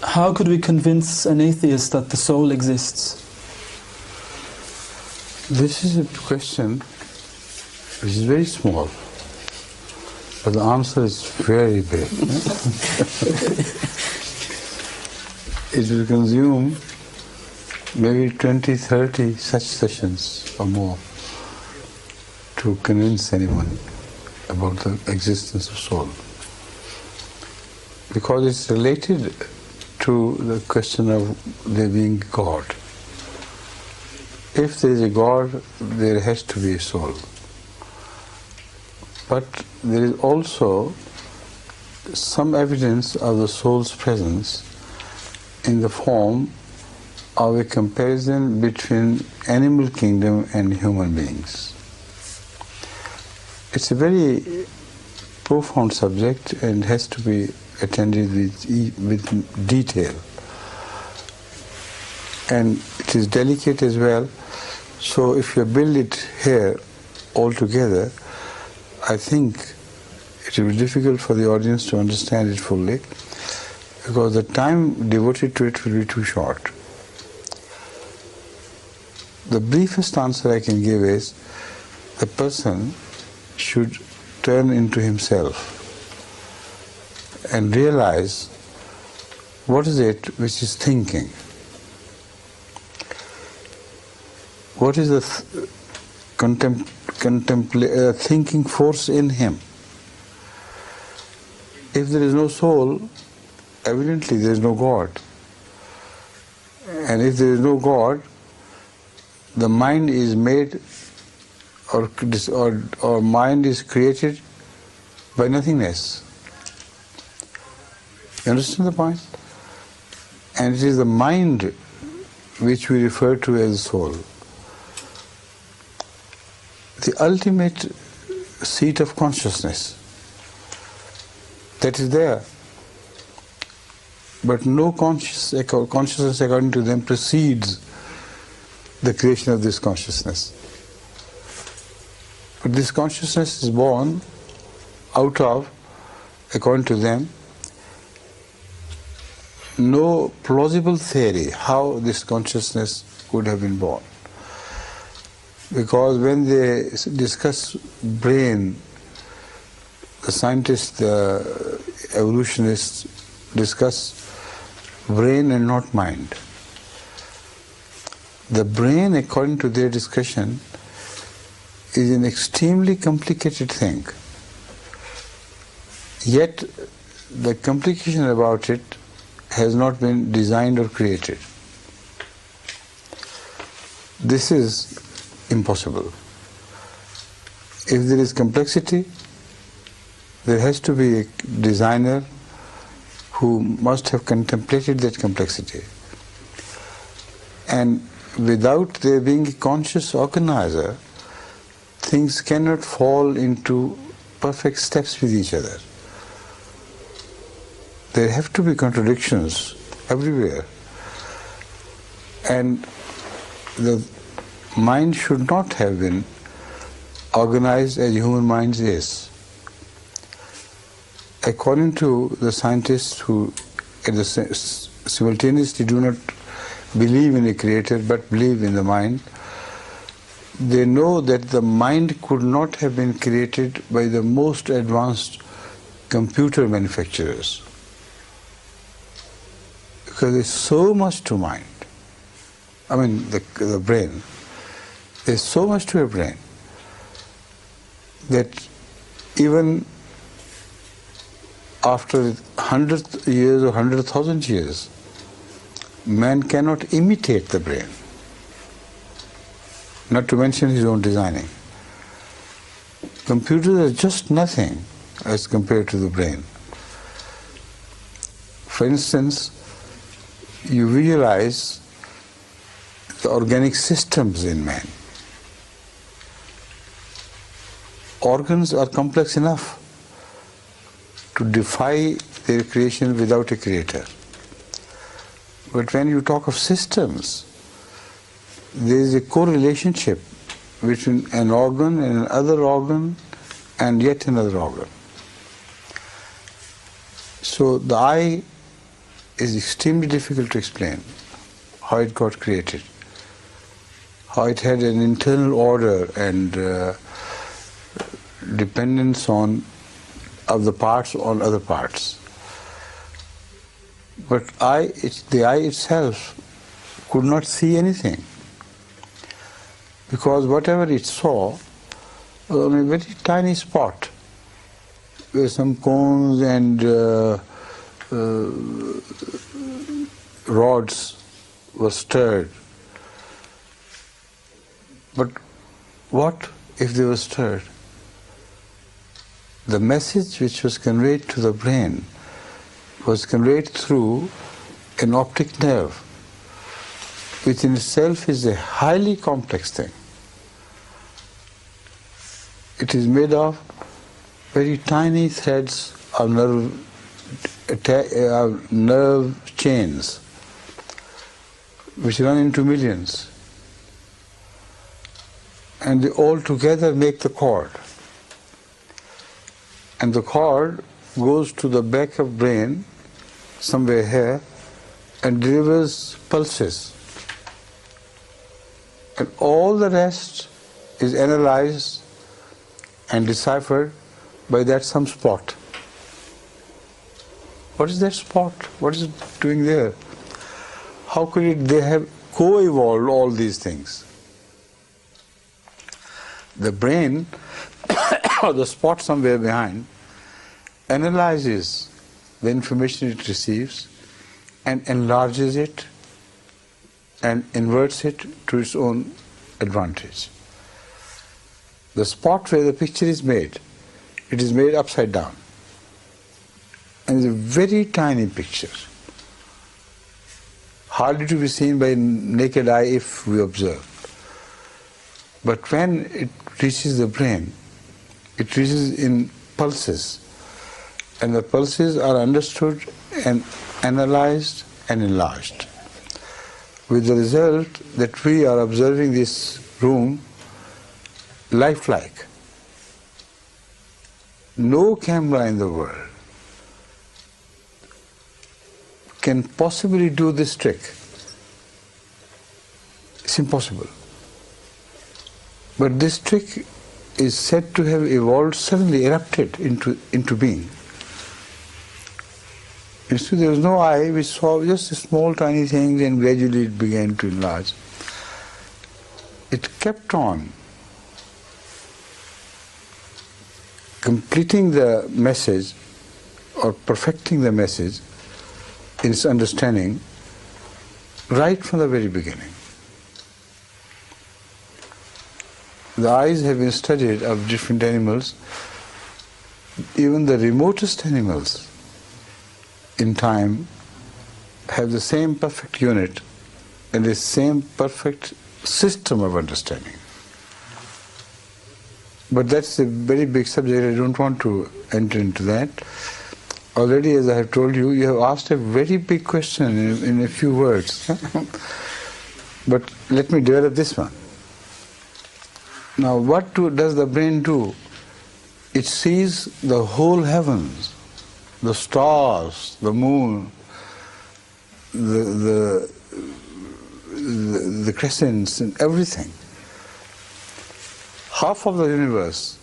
How could we convince an atheist that the soul exists? This is a question which is very small, but the answer is very big. It will consume maybe 20, 30 such sessions or more to convince anyone about the existence of soul. Because it's related to the question of there being God. If there is a God, there has to be a soul. But there is also some evidence of the soul's presence in the form of a comparison between animal kingdom and human beings. It's a very profound subject and has to be attended with detail. And it is delicate as well, so if you build it here all together, I think it will be difficult for the audience to understand it fully, because the time devoted to it will be too short. The briefest answer I can give is, the person should turn into himself and realize what is it which is thinking. What is the thinking force in him? If there is no soul, evidently there is no God. And if there is no God, the mind is made or mind is created by nothingness. You understand the point? And it is the mind which we refer to as soul. The ultimate seat of consciousness that is there. But no consciousness according to them precedes the creation of this consciousness. But this consciousness is born out of, according to them, no plausible theory how this consciousness could have been born. Because when they discuss brain, the scientists, the evolutionists discuss brain and not mind. The brain, according to their discussion, is an extremely complicated thing. Yet the complication about it has not been designed or created. This is impossible. If there is complexity, there has to be a designer who must have contemplated that complexity. And without there being a conscious organizer, things cannot fall into perfect steps with each other. There have to be contradictions everywhere. And the mind should not have been organized as human mind is. According to the scientists who simultaneously do not believe in a creator but believe in the mind, they know that the mind could not have been created by the most advanced computer manufacturers. Because there's so much to mind. I mean, the brain. There's so much to a brain that even after 100 years or 100,000 years, man cannot imitate the brain, not to mention his own designing. Computers are just nothing as compared to the brain. For instance, you visualize the organic systems in man. Organs are complex enough to defy their creation without a creator. But when you talk of systems, there is a correlationship between an organ and another organ and yet another organ. So the eye is extremely difficult to explain. How it got created, how it had an internal order and dependence of the parts on other parts. But the eye itself could not see anything, because whatever it saw was on a very tiny spot where some cones and rods were stirred. But what if they were stirred? The message which was conveyed to the brain was conveyed through an optic nerve, which in itself is a highly complex thing. It is made of very tiny threads of nerve chains which run into millions, and they all together make the cord. And the cord goes to the back of brain, somewhere here, and delivers pulses. And all the rest is analyzed and deciphered by that some spot. What is that spot? What is it doing there? How could they have co-evolved all these things? The brain, or the spot somewhere behind, analyzes the information it receives and enlarges it and inverts it to its own advantage. The spot where the picture is made, it is made upside down. And it's a very tiny picture, hardly to be seen by naked eye if we observe. But when it reaches the brain, it reaches in pulses, and the pulses are understood and analyzed and enlarged, with the result that we are observing this room lifelike. No camera in the world can possibly do this trick. It's impossible. But this trick is said to have evolved, suddenly erupted into being. You see, there was no eye which saw just a small tiny things and gradually it began to enlarge. It kept on completing the message or perfecting the message in its understanding right from the very beginning. The eyes have been studied of different animals. Even the remotest animals in time have the same perfect unit and the same perfect system of understanding. But that's a very big subject. I don't want to enter into that. Already, as I have told you, you have asked a very big question in a few words. But let me develop this one. Now, what does the brain do? It sees the whole heavens, the stars, the moon, the crescents and everything. Half of the universe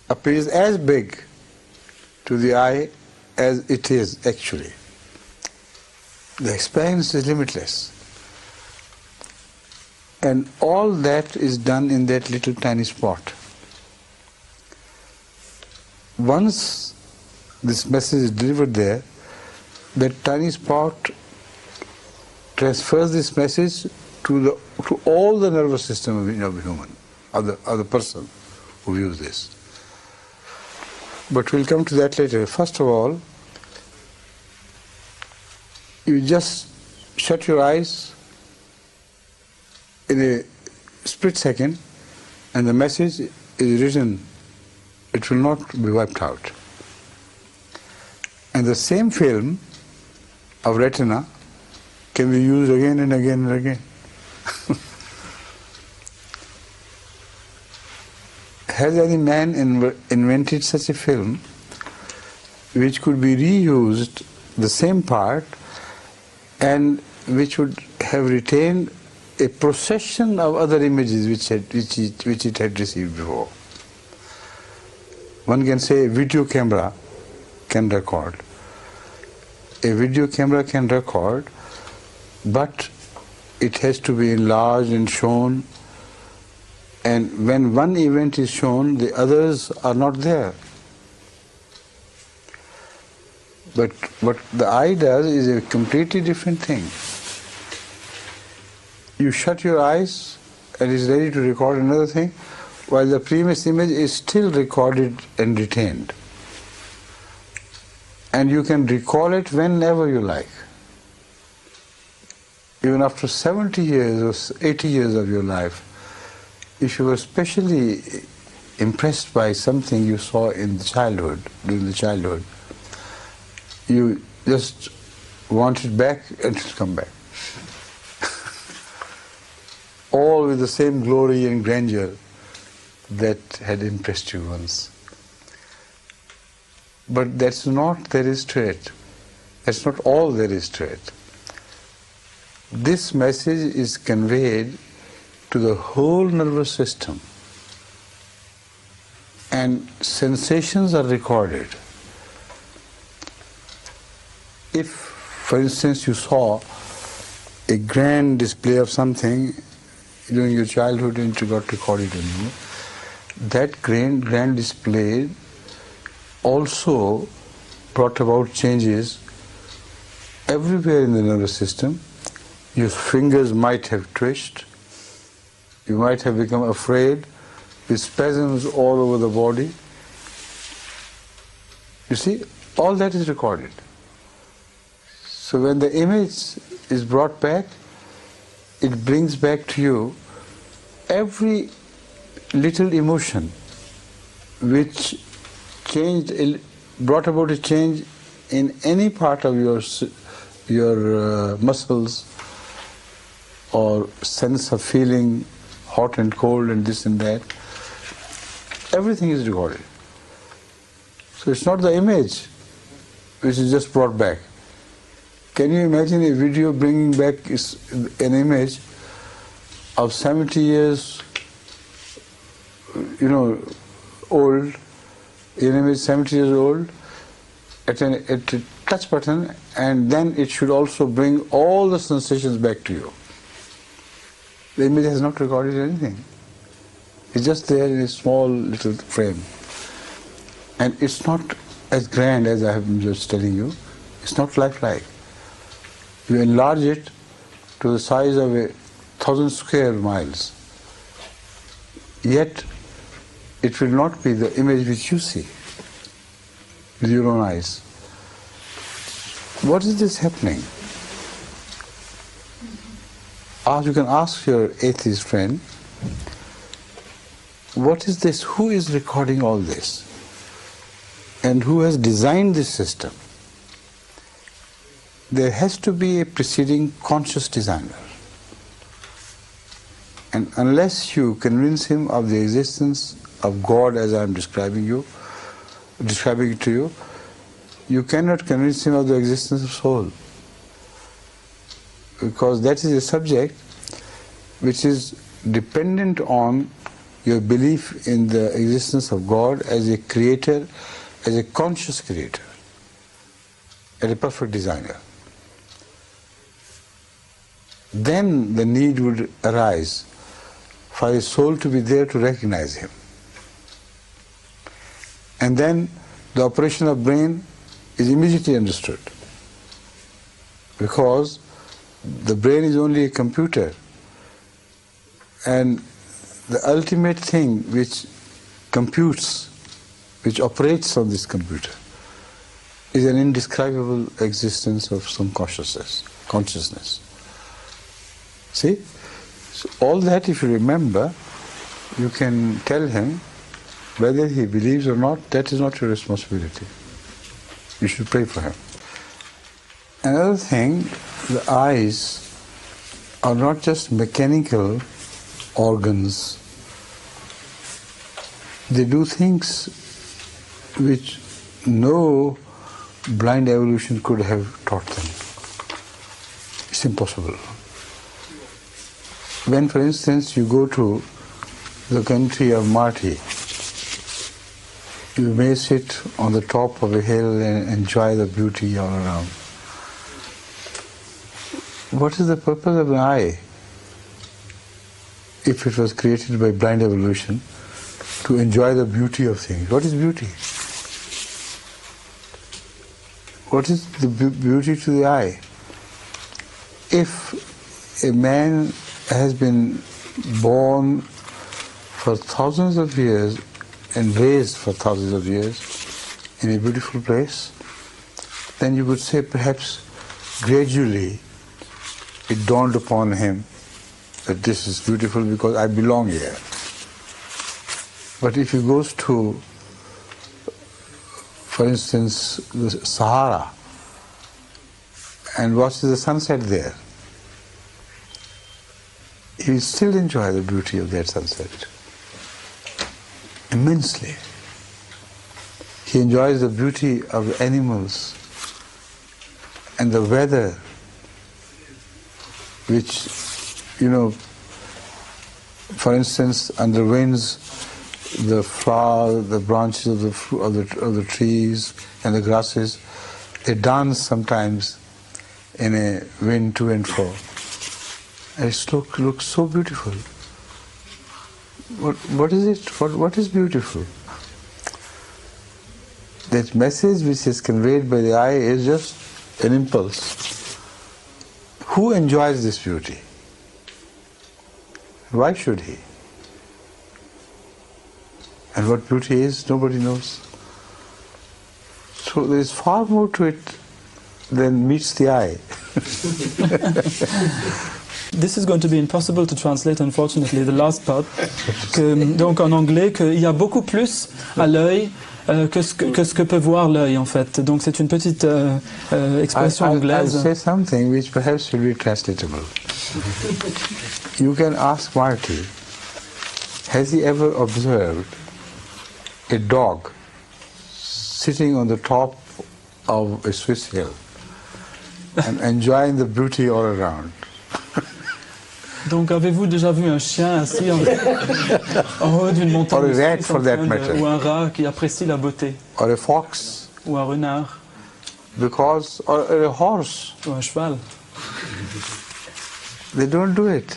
appears as big to the eye as it is actually. The expanse is limitless. And all that is done in that little tiny spot. Once this message is delivered there, that tiny spot transfers this message to all the nervous system of the human, of the person who views this. But we'll come to that later. First of all, you just shut your eyes in a split second and the message is written. It will not be wiped out. And the same film of retina can be used again and again and again. Has any man invented such a film which could be reused, the same part, and which would have retained a procession of other images which it had received before. One can say a video camera can record. A video camera can record, but it has to be enlarged and shown, and when one event is shown, the others are not there. But what the eye does is a completely different thing. You shut your eyes and it's ready to record another thing, while the previous image is still recorded and retained. And you can recall it whenever you like. Even after 70 years or 80 years of your life, if you were especially impressed by something you saw in the childhood, during the childhood, you just want it back and it will come back. All with the same glory and grandeur that had impressed you once. But that's not there is to it. That's not all there is to it. This message is conveyed to the whole nervous system, and sensations are recorded. If, for instance, you saw a grand display of something during your childhood and it got recorded on you, that grand display also brought about changes everywhere in the nervous system. Your fingers might have twitched, you might have become afraid, with spasms all over the body. You see, all that is recorded. So when the image is brought back, it brings back to you every little emotion which brought about a change in any part of your muscles or sense of feeling hot and cold and this and that. Everything is recorded. So it's not the image which is just brought back. Can you imagine a video bringing back an image of 70 years, old, an image 70 years old, at a touch button, and then it should also bring all the sensations back to you. The image has not recorded anything. It's just there in a small little frame. And it's not as grand as I have been just telling you. It's not lifelike. You enlarge it to the size of 1,000 square miles, yet it will not be the image which you see with your own eyes. What is this happening? You can ask your atheist friend, what is this? Who is recording all this? And who has designed this system? There has to be a preceding conscious designer. And unless you convince him of the existence of God as I am describing it to you, you cannot convince him of the existence of soul. Because that is a subject which is dependent on your belief in the existence of God as a creator, as a conscious creator, as a perfect designer. Then the need would arise for a soul to be there to recognize him. And then the operation of brain is immediately understood, because the brain is only a computer, and the ultimate thing which computes, which operates on this computer, is an indescribable existence of some consciousness. See? So all that, if you remember, you can tell him whether he believes or not. That is not your responsibility. You should pray for him. Another thing, the eyes are not just mechanical organs. They do things which no blind evolution could have taught them. It's impossible. When, for instance, you go to the country of Marti, you may sit on the top of a hill and enjoy the beauty all around. What is the purpose of an eye? If it was created by blind evolution, to enjoy the beauty of things. What is beauty? What is the beauty to the eye? If a man has been born for thousands of years and raised for thousands of years in a beautiful place, then you would say perhaps gradually it dawned upon him that this is beautiful because I belong here. But if he goes to, for instance, the Sahara and watches the sunset there, he will still enjoy the beauty of that sunset immensely. He enjoys the beauty of the animals and the weather, which, you know, for instance, under winds, the flower, the branches of the trees and the grasses, they dance sometimes in a wind to and fro. And it looks so beautiful. What is it? What is beautiful? That message which is conveyed by the eye is just an impulse. Who enjoys this beauty? Why should he? And what beauty is, nobody knows. So there is far more to it than meets the eye. This is going to be impossible to translate, unfortunately, the last part. Donc en anglais, qu'il y a beaucoup plus à l'œil que ce que peut voir l'œil, en fait. Donc c'est une petite expression anglaise. I'll say something which perhaps will be translatable. You can ask Marty, has he ever observed a dog sitting on the top of a Swiss hill and enjoying the beauty all around? Donc avez-vous déjà vu un chien assis en haut d'une montagne Or a rat, for that matter. ou un rat qui apprécie la beauté? Or a fox? Ou un renard? Because, or a horse? Ou un cheval? They don't do it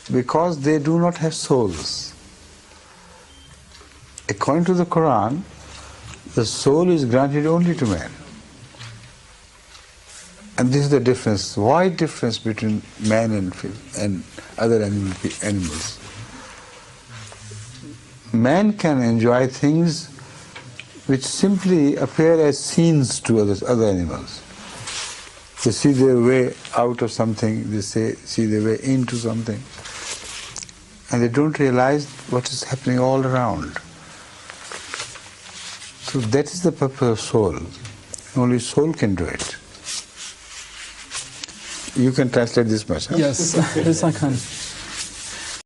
because they do not have souls. According to the Quran, the soul is granted only to man. And this is the difference, wide difference between man and other animals. Man can enjoy things which simply appear as scenes to other animals. They see their way out of something, they see their way into something, and they don't realize what is happening all around. So that is the purpose of soul. Only soul can do it. You can translate this much, huh? Yes, yes I can.